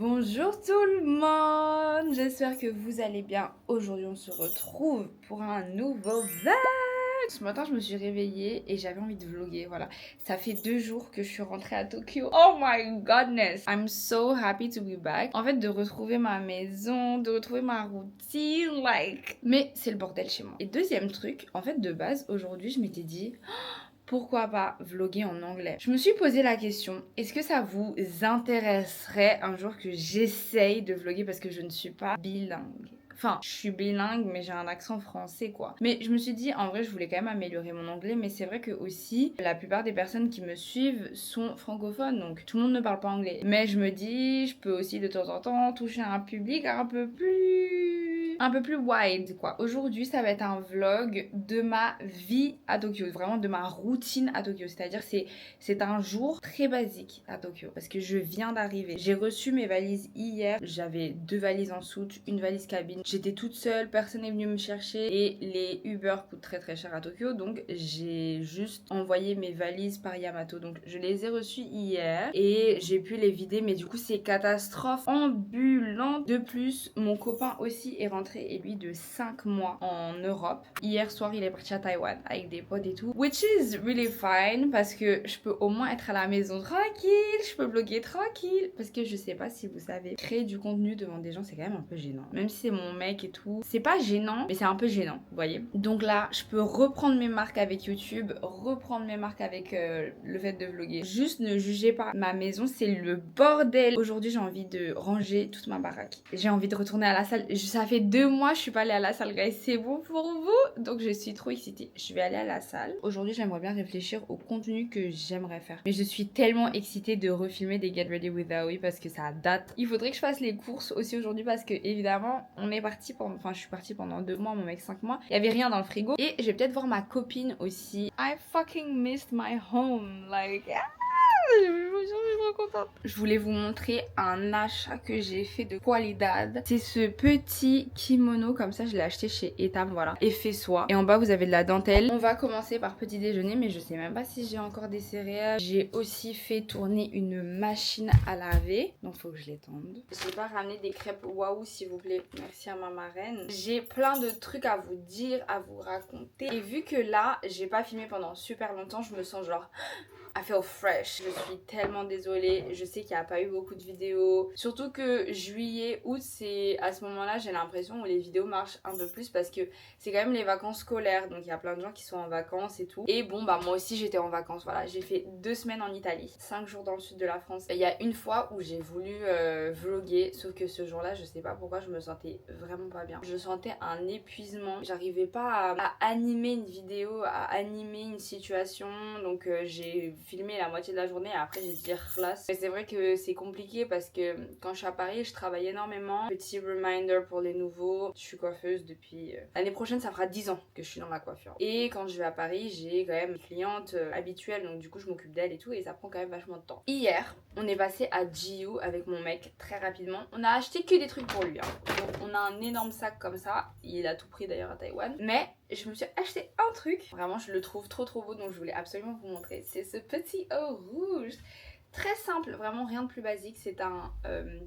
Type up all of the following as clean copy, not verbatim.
Bonjour tout le monde, j'espère que vous allez bien. Aujourd'hui on se retrouve pour un nouveau vlog. Ce matin je me suis réveillée et j'avais envie de vlogger, voilà. Ça fait 2 jours que je suis rentrée à Tokyo. Oh my godness, I'm so happy to be back. En fait de retrouver ma maison, de retrouver ma routine, like. Mais c'est le bordel chez moi. Et deuxième truc, en fait de base aujourd'hui je m'étais dit... Pourquoi pas vlogger en anglais? Je me suis posé la question, est-ce que ça vous intéresserait un jour que j'essaye de vlogger parce que je ne suis pas bilingue? Enfin, je suis bilingue, mais j'ai un accent français, quoi. Mais je me suis dit, en vrai, je voulais quand même améliorer mon anglais, mais c'est vrai que aussi, la plupart des personnes qui me suivent sont francophones, donc tout le monde ne parle pas anglais. Mais je me dis, je peux aussi de temps en temps toucher un public un peu plus wide, quoi. Aujourd'hui, ça va être un vlog de ma vie à Tokyo, vraiment de ma routine à Tokyo. C'est-à-dire, c'est un jour très basique à Tokyo parce que je viens d'arriver. J'ai reçu mes valises hier. J'avais 2 valises en soute, une valise cabine. J'étais toute seule, personne n'est venu me chercher et les Uber coûtent très très cher à Tokyo. Donc, j'ai juste envoyé mes valises par Yamato. Donc, je les ai reçues hier et j'ai pu les vider. Mais du coup, c'est catastrophe ambulante. De plus, mon copain aussi est rentré et lui de 5 mois en Europe. Hier soir, il est parti à Taïwan avec des potes et tout. Which is really fine parce que je peux au moins être à la maison tranquille, je peux bloguer tranquille. Parce que je sais pas si vous savez, créer du contenu devant des gens, c'est quand même un peu gênant. Même si c'est mon mec et tout, c'est pas gênant, mais c'est un peu gênant, vous voyez. Donc là, je peux reprendre mes marques avec YouTube, reprendre mes marques avec le fait de vlogger. Juste ne jugez pas. Ma maison, c'est le bordel. Aujourd'hui, j'ai envie de ranger toute ma baraque. J'ai envie de retourner à la salle. Ça fait 2 mois, je suis pas allée à la salle, guys. C'est bon pour vous? Donc, je suis trop excitée. Je vais aller à la salle. Aujourd'hui, j'aimerais bien réfléchir au contenu que j'aimerais faire. Mais je suis tellement excitée de refilmer des Get Ready with Aoi parce que ça date. Il faudrait que je fasse les courses aussi aujourd'hui parce que, évidemment, on est parti pendant... Enfin, je suis partie pendant 2 mois, mon mec 5 mois. Il y avait rien dans le frigo. Et je vais peut-être voir ma copine aussi. I fucking missed my home. Like... Je suis trop contente. Je voulais vous montrer un achat que j'ai fait de Qualidad. C'est ce petit kimono comme ça, je l'ai acheté chez Etam, voilà. Effet soie. Et en bas, vous avez de la dentelle. On va commencer par petit déjeuner, mais je sais même pas si j'ai encore des céréales. J'ai aussi fait tourner une machine à laver. Donc, faut que je l'étende. J'ai pas ramené des crêpes waouh, s'il vous plaît. Merci à ma marraine. J'ai plein de trucs à vous dire, à vous raconter. Et vu que là, j'ai pas filmé pendant super longtemps, je me sens genre... I feel fresh. Je suis tellement désolée. Je sais qu'il n'y a pas eu beaucoup de vidéos. Surtout que juillet, août, c'est à ce moment-là, j'ai l'impression où les vidéos marchent un peu plus parce que c'est quand même les vacances scolaires. Donc il y a plein de gens qui sont en vacances et tout. Et bon, bah moi aussi j'étais en vacances. Voilà, j'ai fait 2 semaines en Italie, 5 jours dans le sud de la France. Il y a une fois où j'ai voulu vlogger. Sauf que ce jour-là, je sais pas pourquoi, je me sentais vraiment pas bien. Je sentais un épuisement. J'arrivais pas à animer une vidéo, à animer une situation. Donc j'ai filmé la moitié de la journée et après j'ai dit classe. Mais c'est vrai que c'est compliqué parce que quand je suis à Paris, je travaille énormément. Petit reminder pour les nouveaux, je suis coiffeuse depuis... L'année prochaine, ça fera 10 ans que je suis dans la coiffure. Et quand je vais à Paris, j'ai quand même une cliente habituelle, donc du coup je m'occupe d'elle et tout et ça prend quand même vachement de temps. Hier, on est passé à GU avec mon mec très rapidement. On a acheté que des trucs pour lui, hein. Donc on a un énorme sac comme ça. Il a tout pris d'ailleurs à Taïwan. Mais je me suis acheté un truc. Vraiment, je le trouve trop beau, donc je voulais absolument vous montrer. C'est ce petit haut rouge. Très simple, vraiment rien de plus basique. C'est un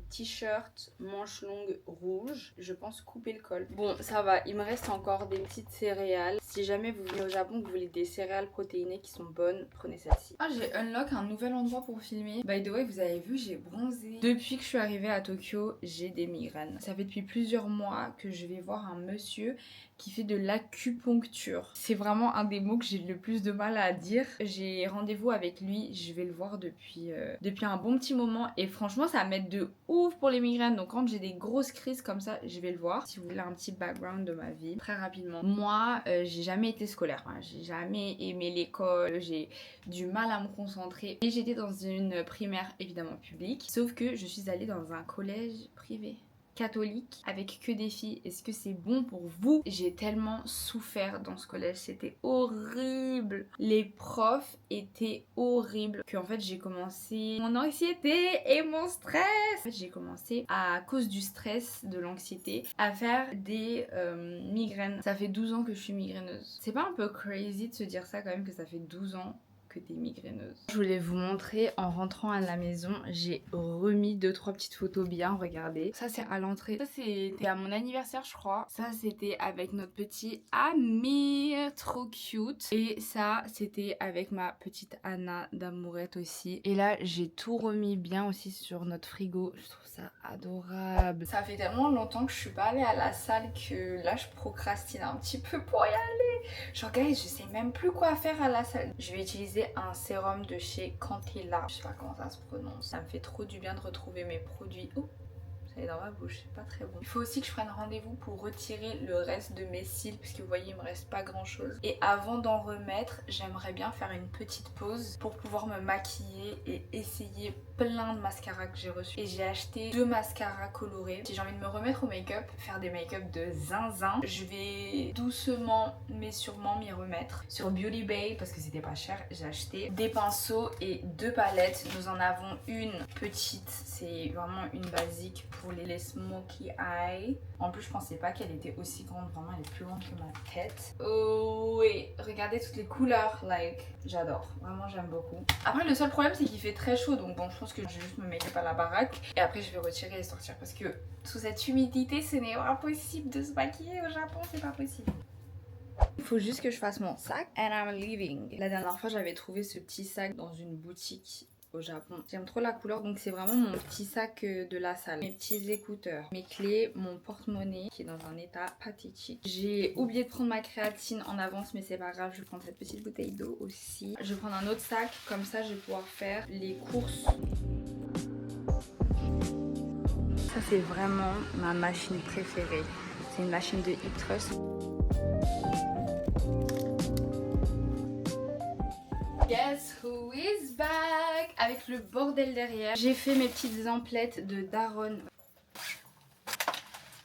t-shirt manche longue rouge. Je pense couper le col. Bon, ça va, il me reste encore des petites céréales. Si jamais vous venez au Japon, que vous voulez des céréales protéinées qui sont bonnes, prenez celle-ci. Ah, j'ai unlock un nouvel endroit pour filmer. By the way, vous avez vu, j'ai bronzé. Depuis que je suis arrivée à Tokyo, j'ai des migraines. Ça fait depuis plusieurs mois que je vais voir un monsieur qui fait de l'acupuncture. C'est vraiment un des mots que j'ai le plus de mal à dire. J'ai rendez-vous avec lui, je vais le voir depuis un bon petit moment et franchement ça m'aide de ouf pour les migraines. Donc quand j'ai des grosses crises comme ça, je vais le voir. Si vous voulez un petit background de ma vie, très rapidement. Moi, j'ai jamais été scolaire, hein. J'ai jamais aimé l'école, j'ai du mal à me concentrer. Et j'étais dans une primaire évidemment publique, sauf que je suis allée dans un collège privé catholique avec que des filles. Est-ce que c'est bon pour vous? J'ai tellement souffert dans ce collège, c'était horrible. Les profs étaient horribles que en fait j'ai commencé mon anxiété et mon stress. En fait j'ai commencé à cause du stress, de l'anxiété, à faire des migraines. Ça fait 12 ans que je suis migraineuse. C'est pas un peu crazy de se dire ça quand même, que ça fait 12 ans que des migraineuses. Je voulais vous montrer en rentrant à la maison, j'ai remis 2-3 petites photos bien, regardez. Ça c'est à l'entrée. Ça c'était à mon anniversaire je crois. Ça c'était avec notre petit Amir, trop cute. Et ça c'était avec ma petite Anna d'amourette aussi. Et là j'ai tout remis bien aussi sur notre frigo. Je trouve ça adorable. Ça fait tellement longtemps que je suis pas allée à la salle que là je procrastine un petit peu pour y aller. Genre guys, je sais même plus quoi faire à la salle. Je vais utiliser un sérum de chez Cantilla. Je sais pas comment ça se prononce. Ça me fait trop du bien de retrouver mes produits. Oh, ça est dans ma bouche, c'est pas très bon. Il faut aussi que je prenne rendez-vous pour retirer le reste de mes cils parce que vous voyez il me reste pas grand chose. Et avant d'en remettre, j'aimerais bien faire une petite pause pour pouvoir me maquiller et essayer plein de mascaras que j'ai reçus. Et j'ai acheté 2 mascaras colorés. Si j'ai envie de me remettre au make-up, faire des make-up de zinzin, je vais doucement mais sûrement m'y remettre. Sur Beauty Bay, parce que c'était pas cher, j'ai acheté des pinceaux et 2 palettes. Nous en avons une petite, c'est vraiment une basique pour les smokey eye. En plus je pensais pas qu'elle était aussi grande, vraiment elle est plus grande que ma tête. Oh oui, regardez toutes les couleurs, like j'adore, vraiment j'aime beaucoup. Après le seul problème c'est qu'il fait très chaud, donc bon je pense que je vais juste me make up à la baraque et après je vais retirer et sortir parce que sous cette humidité ce n'est pas possible de se maquiller au Japon, c'est pas possible. Il faut juste que je fasse mon sac and I'm leaving. La dernière fois j'avais trouvé ce petit sac dans une boutique au Japon. J'aime trop la couleur, donc c'est vraiment mon petit sac de la salle. Mes petits écouteurs, mes clés, mon porte-monnaie qui est dans un état pathétique. J'ai oublié de prendre ma créatine en avance mais c'est pas grave, je vais prendre cette petite bouteille d'eau aussi. Je vais prendre un autre sac, comme ça je vais pouvoir faire les courses. Ça c'est vraiment ma machine préférée. C'est une machine de Eat Trust. Guess who is back? Avec le bordel derrière. J'ai fait mes petites emplettes de Daron.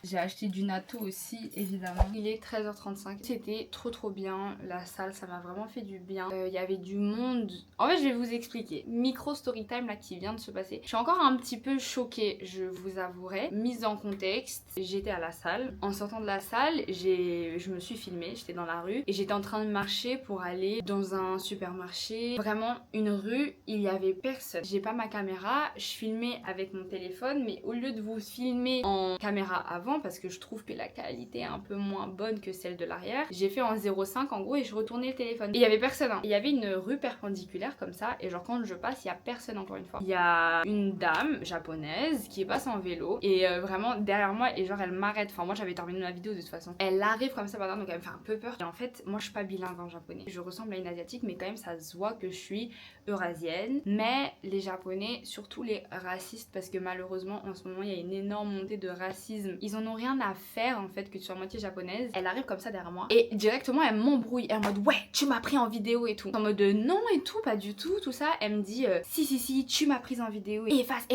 J'ai acheté du natto aussi évidemment. Il est 13h35. C'était trop bien. La salle ça m'a vraiment fait du bien. Il y avait du monde. En fait je vais vous expliquer. Micro story time là qui vient de se passer. Je suis encore un petit peu choquée, je vous avouerai. Mise en contexte, j'étais à la salle. En sortant de la salle, je me suis filmée. J'étais dans la rue et j'étais en train de marcher pour aller dans un supermarché. Vraiment une rue, il y avait personne. J'ai pas ma caméra. Je filmais avec mon téléphone mais au lieu de vous filmer en caméra avant, parce que je trouve que la qualité est un peu moins bonne que celle de l'arrière, j'ai fait en 0,5 en gros et je retournais le téléphone. Et il y avait personne, hein. Il y avait une rue perpendiculaire comme ça et genre quand je passe, il y a personne encore une fois. Il y a une dame japonaise qui passe en vélo et vraiment derrière moi et genre elle m'arrête. Enfin moi j'avais terminé ma vidéo de toute façon. Elle arrive comme ça par donc elle me fait un peu peur. Et en fait moi je suis pas bilingue en japonais. Je ressemble à une asiatique mais quand même ça se voit que je suis eurasienne. Mais les japonais, surtout les racistes, parce que malheureusement en ce moment il y a une énorme montée de racisme. Ils en ont rien à faire en fait que tu sois moitié japonaise. Elle arrive comme ça derrière moi et directement elle m'embrouille. Elle est en mode ouais tu m'as pris en vidéo et tout. En mode non et tout, pas du tout, tout ça. Elle me dit si tu m'as prise en vidéo, efface.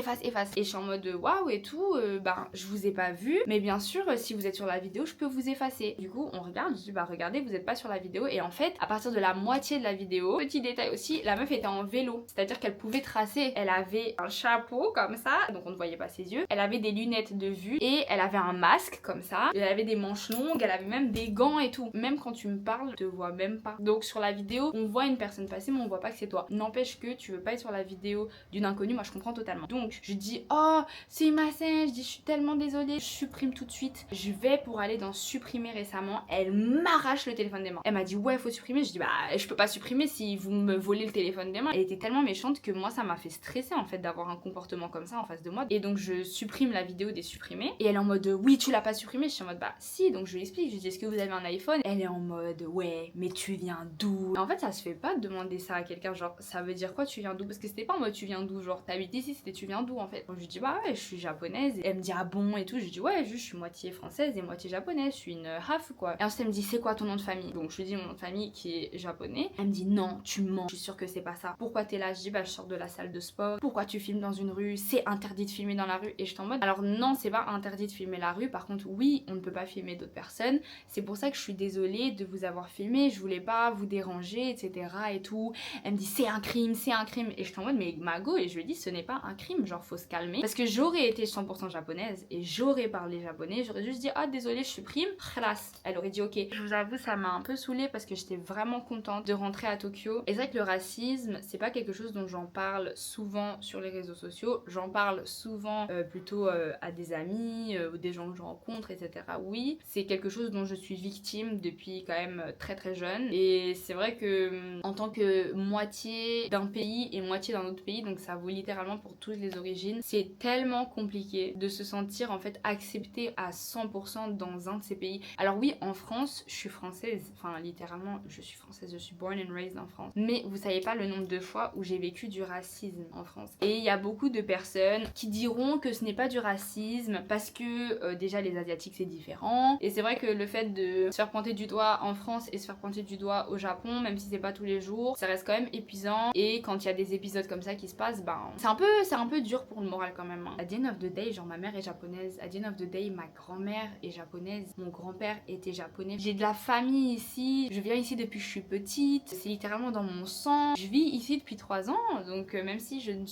Et je suis en mode waouh et tout, ben je vous ai pas vu mais bien sûr si vous êtes sur la vidéo je peux vous effacer. Du coup on regarde, je dis bah regardez vous êtes pas sur la vidéo et en fait à partir de la moitié de la vidéo, petit détail aussi, la meuf était en vélo, c'est à dire qu'elle pouvait tracer. Elle avait un chapeau comme ça donc on ne voyait pas ses yeux, elle avait des lunettes de vue et elle avait un masque comme ça, elle avait des manches longues, elle avait même des gants et tout. Même quand tu me parles, je te vois même pas. Donc sur la vidéo, on voit une personne passer mais on voit pas que c'est toi. N'empêche que tu veux pas être sur la vidéo d'une inconnue, moi je comprends totalement. Donc je dis oh c'est ma scène, je dis je suis tellement désolée, je supprime tout de suite. Je vais pour aller dans supprimer récemment, elle m'arrache le téléphone des mains. Elle m'a dit ouais faut supprimer, je dis bah je peux pas supprimer si vous me volez le téléphone des mains. Elle était tellement méchante que moi ça m'a fait stresser en fait d'avoir un comportement comme ça en face de moi. Et donc je supprime la vidéo des supprimés et elle est en mode oui tu l'as pas supprimé. Je suis en mode bah si, donc je lui explique, je lui dis est-ce que vous avez un iPhone? Elle est en mode ouais mais tu viens d'où? En fait ça se fait pas de demander ça à quelqu'un, genre ça veut dire quoi tu viens d'où? Parce que c'était pas en mode tu viens d'où, genre t'habites ici, c'était tu viens d'où en fait. Donc je lui dis bah ouais je suis japonaise et elle me dit ah bon et tout, je lui dis ouais juste je suis moitié française et moitié japonaise, je suis une half quoi. Et ensuite elle me dit c'est quoi ton nom de famille? Donc je lui dis mon nom de famille qui est japonais. Elle me dit non tu mens, je suis sûre que c'est pas ça. Pourquoi t'es là? Je dis bah je sors de la salle de sport. Pourquoi tu filmes dans une rue? C'est interdit de filmer dans la rue. Et je suis en mode alors non c'est pas interdit de filmer la rue. Par contre oui, on ne peut pas filmer d'autres personnes. C'est pour ça que je suis désolée de vous avoir filmé, je voulais pas vous déranger, etc. et tout. Elle me dit c'est un crime, c'est un crime. Et je suis en mode mais Mago, et je lui dis ce n'est pas un crime, genre faut se calmer. Parce que j'aurais été 100% japonaise et j'aurais parlé japonais, j'aurais juste dit ah désolée je suis prime, khalas. Elle aurait dit ok. Je vous avoue ça m'a un peu saoulée parce que j'étais vraiment contente de rentrer à Tokyo. Et c'est vrai que le racisme c'est pas quelque chose dont j'en parle souvent sur les réseaux sociaux, j'en parle souvent plutôt à des amis ou des gens que je rencontre, etc. Oui, c'est quelque chose dont je suis victime depuis quand même très très jeune. Et c'est vrai que en tant que moitié d'un pays et moitié d'un autre pays, donc ça vaut littéralement pour toutes les origines, c'est tellement compliqué de se sentir en fait accepté à 100% dans un de ces pays. Alors oui, en France, je suis française, enfin littéralement je suis française, je suis born and raised en France. Mais vous savez pas le nombre de fois où j'ai vécu du racisme en France. Et il y a beaucoup de personnes qui diront que ce n'est pas du racisme parce que déjà les asiatiques c'est différent. Et c'est vrai que le fait de se faire pointer du doigt en France et se faire pointer du doigt au Japon, même si c'est pas tous les jours, ça reste quand même épuisant. Et quand il y a des épisodes comme ça qui se passent, ben c'est un peu dur pour le moral quand même. À the end of the day, genre ma mère est japonaise. À the end of the day, ma grand-mère est japonaise. Mon grand-père était japonais. J'ai de la famille ici. Je viens ici depuis que je suis petite. C'est littéralement dans mon sang. Je vis ici depuis 3 ans. Donc même si je ne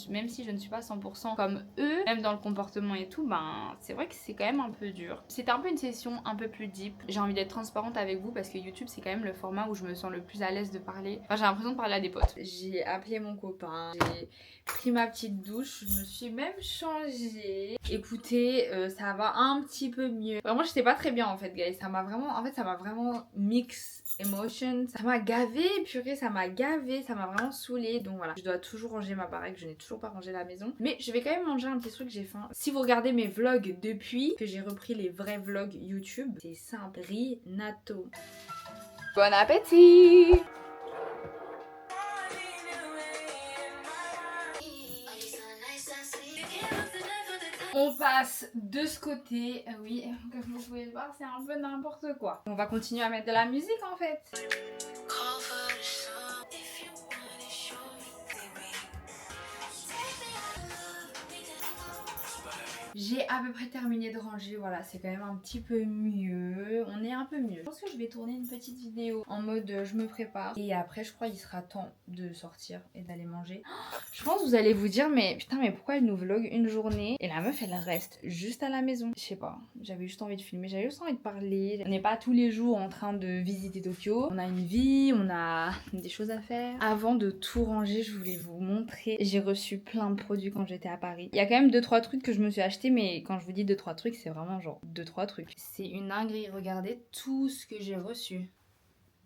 suis pas 100% comme eux, même dans le comportement et tout, ben c'est vrai que c'est quand même un peu dur. C'était un peu une session un peu plus deep. J'ai envie d'être transparente avec vous parce que YouTube c'est quand même le format où je me sens le plus à l'aise de parler. Enfin j'ai l'impression de parler à des potes. J'ai appelé mon copain, j'ai pris ma petite douche, je me suis même changée. Écoutez, ça va un petit peu mieux. Vraiment j'étais pas très bien en fait guys. Ça m'a vraiment mix emotion. Ça m'a gavé, purée, ça m'a vraiment saoulée. Donc voilà, je dois toujours ranger ma baraque, je n'ai toujours pas rangé la maison. Mais je vais quand même manger un petit truc, j'ai faim. Si vous regardez mes vlogs depuis que j'ai repris les vrais vlogs YouTube, c'est simple, riz natto. Bon appétit! On passe de ce côté, oui, comme vous pouvez le voir, c'est un peu n'importe quoi. On va continuer à mettre de la musique en fait. J'ai à peu près terminé de ranger, voilà, c'est quand même un petit peu mieux, on est un peu mieux. Je pense que je vais tourner une petite vidéo en mode je me prépare et après je crois il sera temps de sortir et d'aller manger. Je pense que vous allez vous dire mais putain mais pourquoi elle nous vlog une journée et la meuf elle reste juste à la maison. Je sais pas, j'avais juste envie de filmer, j'avais juste envie de parler. On n'est pas tous les jours en train de visiter Tokyo, on a une vie, on a des choses à faire. Avant de tout ranger je voulais vous montrer, j'ai reçu plein de produits quand j'étais à Paris. Il y a quand même 2-3 trucs que je me suis acheté mais quand je vous dis 2-3 trucs c'est vraiment genre 2-3 trucs. C'est une dinguerie, regardez tout ce que j'ai reçu.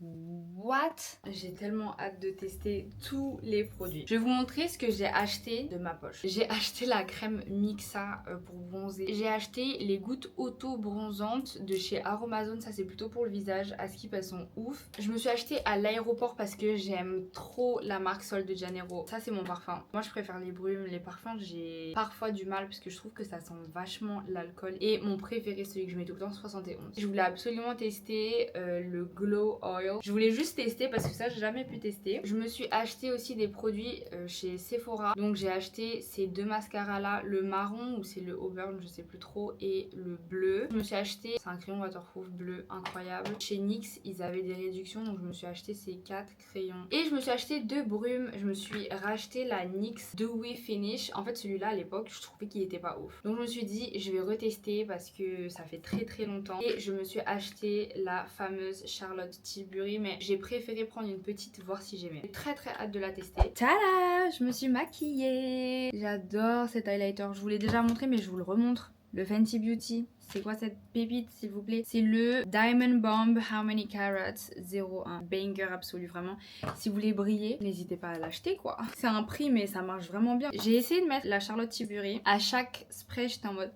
What? J'ai tellement hâte de tester tous les produits. Je vais vous montrer ce que j'ai acheté de ma poche. J'ai acheté la crème Mixa pour bronzer. J'ai acheté les gouttes auto bronzantes de chez Aromazone. Ça c'est plutôt pour le visage. À Skip elles sont ouf. Je me suis acheté à l'aéroport parce que j'aime trop la marque Sol de Janeiro. Ça c'est mon parfum. Moi je préfère les brumes. Les parfums j'ai parfois du mal parce que je trouve que ça sent vachement l'alcool. Et mon préféré, celui que je mets tout le temps, 71. Je voulais absolument tester le Glow Oil. Je voulais juste tester parce que ça j'ai jamais pu tester. Je me suis acheté aussi des produits chez Sephora. Donc j'ai acheté ces 2 mascaras là, le marron ou c'est le Auburn, je sais plus trop, et le bleu. Je me suis acheté, c'est un crayon waterproof bleu incroyable. Chez NYX ils avaient des réductions donc je me suis acheté ces 4 crayons. Et je me suis acheté 2 brumes. Je me suis racheté la NYX Dewy Finish. En fait celui-là à l'époque je trouvais qu'il était pas ouf. Donc je me suis dit je vais retester parce que ça fait très longtemps. Et je me suis acheté la fameuse Charlotte Tilbury mais j'ai préféré prendre une petite voir si j'aimais. J'ai très hâte de la tester. Tada, je me suis maquillée. J'adore cet highlighter. Je vous l'ai déjà montré mais je vous le remontre. Le Fenty Beauty. C'est quoi cette pépite s'il vous plaît? C'est le Diamond Bomb How Many Carats 01. Banger absolu vraiment. Si vous voulez briller, n'hésitez pas à l'acheter quoi. C'est un prix mais ça marche vraiment bien. J'ai essayé de mettre la Charlotte Tilbury. À chaque spray j'étais en mode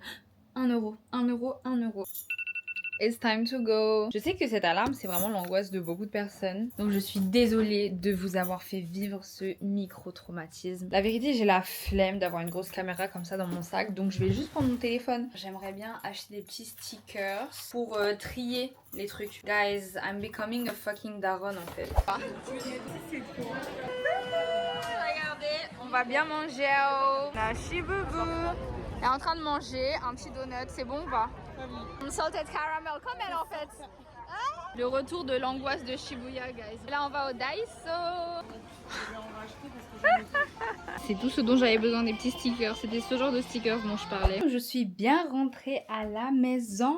1 euro, 1 euro, 1 euro. It's time to go. Je sais que cette alarme c'est vraiment l'angoisse de beaucoup de personnes. Donc je suis désolée de vous avoir fait vivre ce micro-traumatisme. La vérité j'ai la flemme d'avoir une grosse caméra comme ça dans mon sac. Donc je vais juste prendre mon téléphone. J'aimerais bien acheter des petits stickers pour trier les trucs. Guys, I'm becoming a fucking daron en fait. Regardez, on va bien manger. La chiboubou. Elle est en train de manger un petit donut, c'est bon ou pas? Salted caramel, comme elle en fait. Le retour de l'angoisse de Shibuya, guys. Là, on va au Daiso. C'est tout ce dont j'avais besoin, des petits stickers. C'était ce genre de stickers dont je parlais. Je suis bien rentrée à la maison.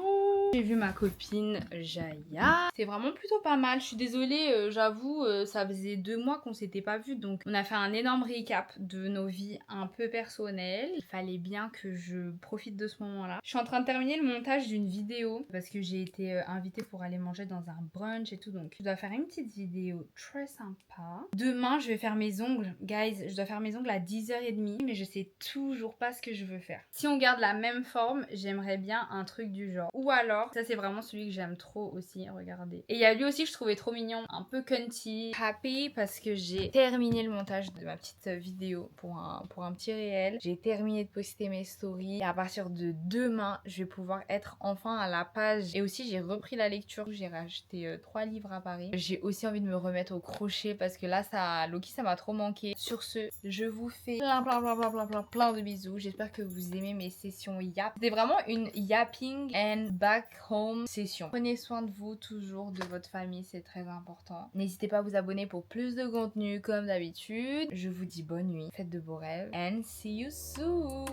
J'ai vu ma copine Jaya. C'est vraiment plutôt pas mal. Je suis désolée, j'avoue, ça faisait 2 mois qu'on s'était pas vus. Donc on a fait un énorme recap de nos vies un peu personnelles. Il fallait bien que je profite de ce moment-là. Je suis en train de terminer le montage d'une vidéo parce que j'ai été invitée pour aller manger dans un brunch et tout. Donc je dois faire une petite vidéo très sympa. Demain, je vais faire mes ongles. Guys, je dois faire mes ongles à 10h30. Mais je sais toujours pas ce que je veux faire. Si on garde la même forme, j'aimerais bien un truc du genre. Ou alors, ça c'est vraiment celui que j'aime trop aussi, regardez. Et il y a lui aussi que je trouvais trop mignon, un peu cunty, happy, parce que j'ai terminé le montage de ma petite vidéo pour un petit réel. J'ai terminé de poster mes stories et à partir de demain, je vais pouvoir être enfin à la page. Et aussi, j'ai repris la lecture. J'ai racheté 3 livres à Paris. J'ai aussi envie de me remettre au crochet parce que là, Loki, ça m'a trop manqué. Sur ce, je vous fais plein de bisous. J'espère que vous aimez mes sessions yap. C'était vraiment une yapping and back home session. Prenez soin de vous toujours, de votre famille, c'est très important. N'hésitez pas à vous abonner pour plus de contenu comme d'habitude. Je vous dis bonne nuit, faites de beaux rêves and see you soon.